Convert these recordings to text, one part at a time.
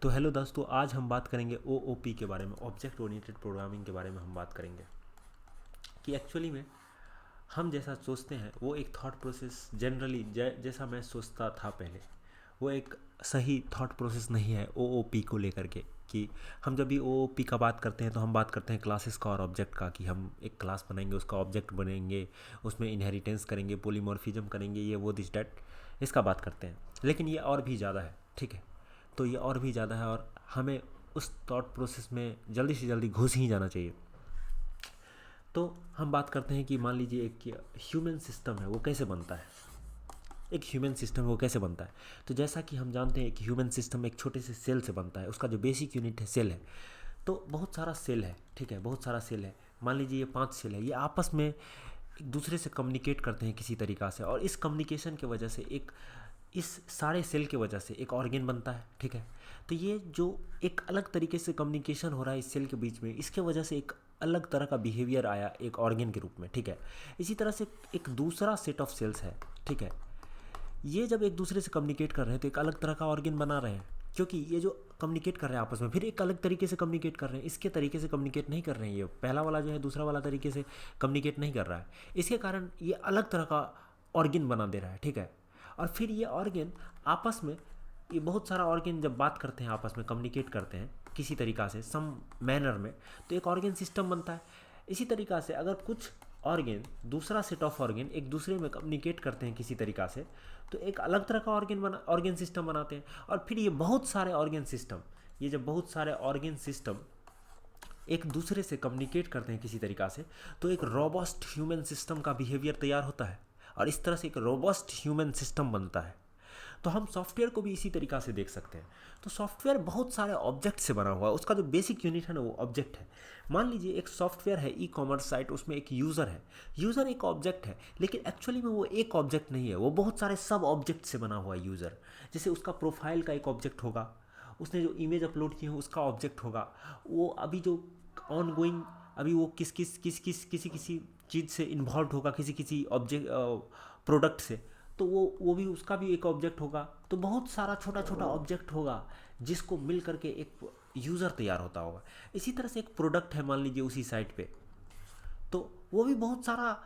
तो हेलो दोस्तों, आज हम बात करेंगे ओओपी के बारे में, ऑब्जेक्ट ओरिएंटेड प्रोग्रामिंग के बारे में हम बात करेंगे कि एक्चुअली में हम जैसा सोचते हैं वो एक थॉट प्रोसेस जनरली जैसा मैं सोचता था पहले, वो एक सही थॉट प्रोसेस नहीं है ओओपी को लेकर के। कि हम जब भी ओओपी का बात करते हैं तो हम बात करते हैं क्लासेस का और ऑब्जेक्ट का, कि हम एक क्लास बनाएंगे, उसका ऑब्जेक्ट बनेंगे, उसमें इनहेरिटेंस करेंगे, पोलीमॉर्फिज्म करेंगे, ये वो दिस डैट, इसका बात करते हैं। लेकिन ये और भी ज़्यादा है, ठीक है। तो ये और भी ज़्यादा है और हमें उस थॉट प्रोसेस में जल्दी से जल्दी घुस ही जाना चाहिए। तो हम बात करते हैं कि मान लीजिए एक ह्यूमन सिस्टम है, वो कैसे बनता है। एक ह्यूमन सिस्टम वो कैसे बनता है, तो जैसा कि हम जानते हैं कि ह्यूमन सिस्टम एक छोटे से सेल से बनता है। उसका जो बेसिक यूनिट है सेल है। तो बहुत सारा सेल है, ठीक है, बहुत सारा सेल है। मान लीजिए ये 5 सेल है, ये आपस में एक दूसरे से कम्युनिकेट करते हैं किसी तरीक़ा से, और इस कम्युनिकेशन की वजह से इस सारे सेल की वजह से एक ऑर्गेन बनता है, ठीक है। तो ये जो एक अलग तरीके से कम्युनिकेशन हो रहा है इस सेल के बीच में, इसके वजह से एक अलग तरह का बिहेवियर आया एक ऑर्गेन के रूप में, ठीक है। इसी तरह से एक दूसरा सेट ऑफ सेल्स है, ठीक है। ये जब एक दूसरे से कम्युनिकेट कर रहे हैं तो एक अलग तरह का ऑर्गेन बना रहे हैं, क्योंकि ये जो कम्युनिकेट कर रहे हैं आपस में, फिर एक अलग तरीके से कम्युनिकेट कर रहे हैं। इसके तरीके से कम्युनिकेट नहीं कर रहे हैं, ये पहला वाला जो है दूसरा वाला तरीके से कम्युनिकेट नहीं कर रहा है। इसके कारण ये अलग तरह का ऑर्गेन बना दे रहा है, ठीक है। और फिर ये ऑर्गेन आपस में, ये बहुत सारा ऑर्गेन जब बात करते हैं आपस में कम्युनिकेट करते हैं किसी तरीक़ा से सम मैनर में, तो एक ऑर्गेन सिस्टम बनता है। इसी तरीक़ा से अगर कुछ ऑर्गेन, दूसरा सेट ऑफ ऑर्गेन एक दूसरे में कम्युनिकेट करते हैं किसी तरीक़ा से, तो एक अलग तरह का ऑर्गेन सिस्टम बनाते हैं। और फिर ये बहुत सारे ऑर्गेन सिस्टम, ये जब बहुत सारे ऑर्गेन सिस्टम एक दूसरे से कम्युनिकेट करते हैं किसी तरीक़ा से, तो एक रोबस्ट ह्यूमन सिस्टम का बिहेवियर तैयार होता है, और इस तरह से एक रोबस्ट ह्यूमन सिस्टम बनता है। तो हम सॉफ्टवेयर को भी इसी तरीक़ा से देख सकते हैं। तो सॉफ्टवेयर बहुत सारे ऑब्जेक्ट से बना हुआ है, उसका जो बेसिक यूनिट है ना वो ऑब्जेक्ट है। मान लीजिए एक सॉफ्टवेयर है, ई कॉमर्स साइट, उसमें एक यूज़र है। यूज़र एक ऑब्जेक्ट है, लेकिन एक्चुअली में वो एक ऑब्जेक्ट नहीं है, वो बहुत सारे सब ऑब्जेक्ट से बना हुआ है यूज़र। जैसे उसका प्रोफाइल का एक ऑब्जेक्ट होगा, उसने जो इमेज अपलोड की है उसका ऑब्जेक्ट होगा, वो अभी जो ऑन गोइंग, अभी वो किसी किसी चीज़ से इन्वॉल्व होगा, किसी किसी ऑब्जेक्ट प्रोडक्ट से, तो वो भी, उसका भी एक ऑब्जेक्ट होगा। तो बहुत सारा छोटा छोटा ऑब्जेक्ट होगा जिसको मिल करके एक यूज़र तैयार होता होगा। इसी तरह से एक प्रोडक्ट है मान लीजिए उसी साइट पे, तो वो भी बहुत सारा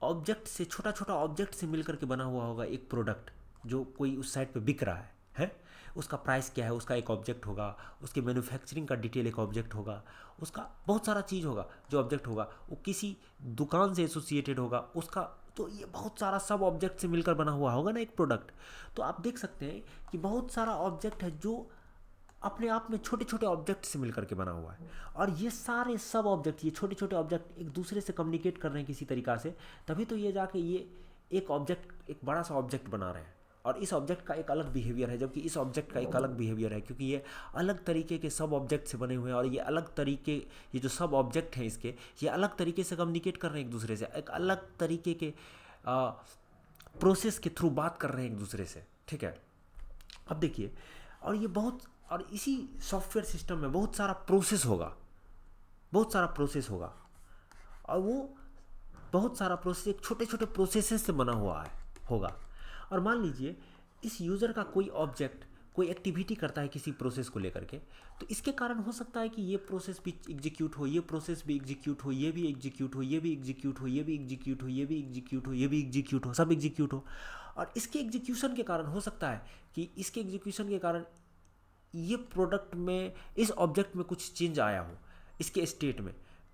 ऑब्जेक्ट से, छोटा छोटा ऑब्जेक्ट से मिल करके बना हुआ होगा एक प्रोडक्ट, जो कोई उस साइट पे बिक रहा है। उसका प्राइस क्या है, उसका एक ऑब्जेक्ट होगा। उसके मैन्युफैक्चरिंग का डिटेल एक ऑब्जेक्ट होगा। उसका बहुत सारा चीज़ होगा जो ऑब्जेक्ट होगा, वो किसी दुकान से एसोसिएटेड होगा उसका। तो ये बहुत सारा सब ऑब्जेक्ट से मिलकर बना हुआ होगा ना एक प्रोडक्ट। तो आप देख सकते हैं कि बहुत सारा ऑब्जेक्ट है जो अपने आप में छोटे छोटे ऑब्जेक्ट से मिलकर के बना हुआ है। और ये सारे सब ऑब्जेक्ट, ये छोटे छोटे ऑब्जेक्ट एक दूसरे से कम्युनिकेट कर रहे हैं किसी तरीक़ा से, तभी तो ये जाके ये एक ऑब्जेक्ट, एक बड़ा सा ऑब्जेक्ट बना रहे हैं। और इस ऑब्जेक्ट का एक अलग बिहेवियर है, जबकि इस ऑब्जेक्ट का एक अलग बिहेवियर है, क्योंकि ये अलग तरीके के सब ऑब्जेक्ट से बने हुए हैं। और ये अलग तरीके, ये जो सब ऑब्जेक्ट हैं इसके, ये अलग तरीके से कम्युनिकेट कर रहे हैं एक दूसरे से, एक अलग तरीके के प्रोसेस के थ्रू बात कर रहे हैं एक दूसरे से, ठीक है। अब देखिए, और ये बहुत, और इसी सॉफ्टवेयर सिस्टम में बहुत सारा प्रोसेस होगा, बहुत सारा प्रोसेस होगा। और वो बहुत सारा प्रोसेस एक छोटे छोटे प्रोसेसेस से बना हुआ है होगा। और मान लीजिए इस यूज़र का कोई ऑब्जेक्ट कोई एक्टिविटी करता है किसी प्रोसेस को लेकर के, तो इसके कारण हो सकता है कि ये प्रोसेस भी एग्जीक्यूट हो, ये प्रोसेस भी एग्जीक्यूट हो, ये भी एग्जीक्यूट हो, ये भी एग्जीक्यूट हो, ये भी एग्जीक्यूट हो, ये भी एग्जीक्यूट हो, ये भी एग्जीक्यूट हो, सब एग्जीक्यूट हो। और इसके एग्जीक्यूशन के कारण हो सकता है कि इसके एग्जीक्यूशन के कारण ये प्रोडक्ट में, इस ऑब्जेक्ट में कुछ चेंज आया हो, इसके स्टेट में,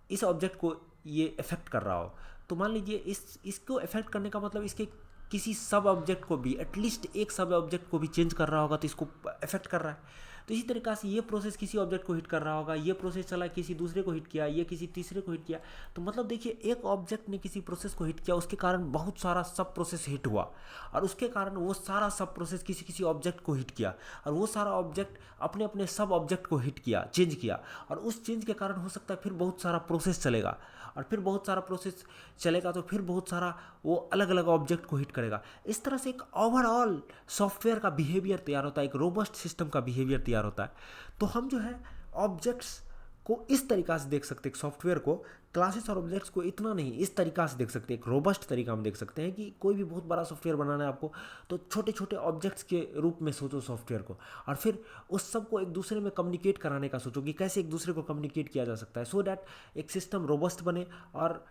इस ऑब्जेक्ट को ये इफेक्ट कर रहा हो। तो मान लीजिए इसको इफेक्ट करने का मतलब इसके किसी सब ऑब्जेक्ट को भी, एटलीस्ट एक सब ऑब्जेक्ट को भी चेंज कर रहा होगा, तो इसको इफेक्ट कर रहा है। तो इसी तरीक़ा से ये प्रोसेस किसी ऑब्जेक्ट को हिट कर रहा होगा, ये प्रोसेस चला किसी दूसरे को हिट किया, ये किसी तीसरे को हिट किया। तो मतलब देखिए, एक ऑब्जेक्ट ने किसी प्रोसेस को हिट किया, उसके कारण बहुत सारा सब प्रोसेस हिट हुआ, और उसके कारण वो सारा सब प्रोसेस किसी किसी ऑब्जेक्ट को हिट किया, और वो सारा ऑब्जेक्ट अपने अपने सब ऑब्जेक्ट को हिट किया, चेंज किया। और उस चेंज के कारण हो सकता है फिर बहुत सारा प्रोसेस चलेगा, और फिर बहुत सारा प्रोसेस चलेगा तो फिर बहुत सारा वो अलग अलग ऑब्जेक्ट को हिट करेगा। इस तरह से एक ओवरऑल सॉफ्टवेयर का बिहेवियर तैयार होता है, एक रोबस्ट सिस्टम का बिहेवियर तैयार होता है। तो हम जो है ऑब्जेक्ट्स को इस तरीक़ा से देख सकते हैं, सॉफ्टवेयर को क्लासेस और ऑब्जेक्ट्स को इतना नहीं, इस तरीक़ा से देख सकते हैं, एक रोबस्ट तरीका हम देख सकते हैं कि कोई भी बहुत बड़ा सॉफ्टवेयर बनाना है आपको, तो छोटे छोटे ऑब्जेक्ट्स के रूप में सोचो सॉफ्टवेयर को, और फिर उस सब को एक दूसरे में कम्युनिकेट कराने का सोचो कि कैसे एक दूसरे को कम्युनिकेट किया जा सकता है, सो डैट एक सिस्टम रोबस्ट बने और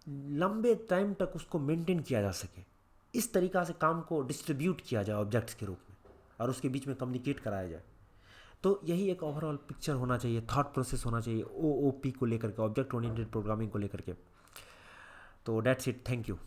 लंबे टाइम तक उसको मेंटेन किया जा सके। इस तरीक़ा से काम को डिस्ट्रीब्यूट किया जाए ऑब्जेक्ट्स के रूप में और उसके बीच में कम्युनिकेट कराया जाए। तो यही एक ओवरऑल पिक्चर होना चाहिए, थॉट प्रोसेस होना चाहिए OOP को लेकर के, ऑब्जेक्ट ओरिएंटेड प्रोग्रामिंग को लेकर के। तो दैट्स इट, थैंक यू।